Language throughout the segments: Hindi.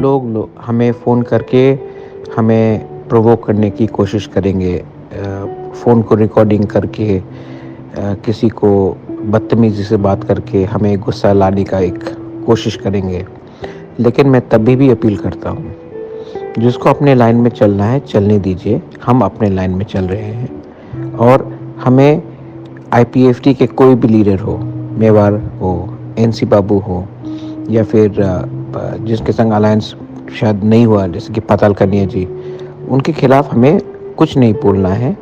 लोग हमें फ़ोन करके हमें प्रोवोक करने की कोशिश करेंगे, फ़ोन को रिकॉर्डिंग करके किसी को बदतमीज़ी से बात करके हमें गुस्सा लाने का एक कोशिश करेंगे। लेकिन मैं तभी भी अपील करता हूँ, जिसको अपने लाइन में चलना है चलने दीजिए। हम अपने लाइन में चल रहे हैं और हमें आईपीएफटी के कोई भी लीडर हो, मेवार हो, एनसी बाबू हो या फिर जिसके संग अलायंस शायद नहीं हुआ, जैसे कि पाताल कन्या जी, उनके खिलाफ हमें कुछ नहीं बोलना है।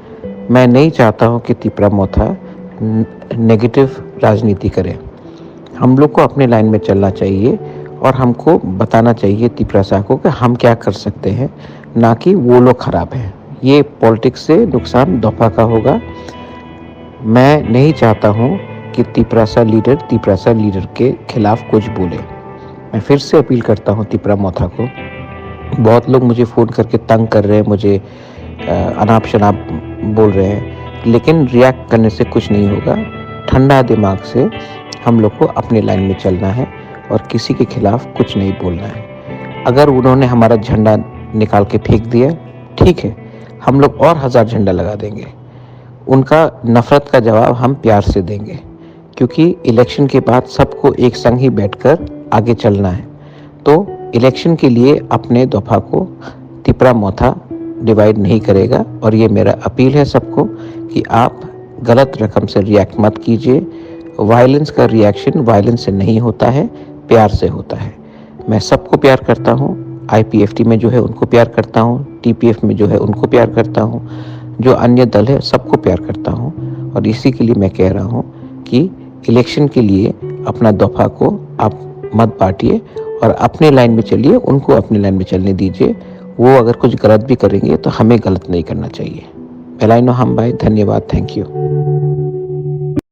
मैं नहीं चाहता हूँ कि तिपरा मोथा नेगेटिव राजनीति करे। हम लोग को अपने लाइन में चलना चाहिए और हमको बताना चाहिए तिपरा शाह को कि हम क्या कर सकते हैं, ना कि वो लोग खराब हैं। ये पॉलिटिक्स से नुकसान दोफा का होगा। मैं नहीं चाहता हूँ कि तिपरा शाह लीडर के खिलाफ कुछ बोले। मैं फिर से अपील करता हूँ तिपरा मोथा को। बहुत लोग मुझे फ़ोन करके तंग कर रहे हैं, मुझे अनाप शनाप बोल रहे हैं, लेकिन रिएक्ट करने से कुछ नहीं होगा। ठंडा दिमाग से हम लोग को अपने लाइन में चलना है और किसी के खिलाफ कुछ नहीं बोलना है। अगर उन्होंने हमारा झंडा निकाल के फेंक दिया, ठीक है, हम लोग और 1000 झंडा लगा देंगे। उनका नफ़रत का जवाब हम प्यार से देंगे, क्योंकि इलेक्शन के बाद सबको एक संग ही बैठकर आगे चलना है। तो इलेक्शन के लिए अपने दफ़ा को तिपरा मोथा डिवाइड नहीं करेगा। और ये मेरा अपील है सबको कि आप गलत रकम से रिएक्ट मत कीजिए। वायलेंस का रिएक्शन वायलेंस से नहीं होता है, प्यार से होता है। मैं सबको प्यार करता हूँ। आईपीएफटी में जो है उनको प्यार करता हूँ, टीपीएफ में जो है उनको प्यार करता हूँ, जो अन्य दल है सबको प्यार करता हूँ। और इसी के लिए मैं कह रहा हूँ कि इलेक्शन के लिए अपना दफ़ा को आप मत बांटिए और अपने लाइन में चलिए, उनको अपने लाइन में चलने दीजिए। वो अगर कुछ गलत भी करेंगे तो हमें गलत नहीं करना चाहिए। मेलाइनो हम भाई, धन्यवाद, थैंक यू।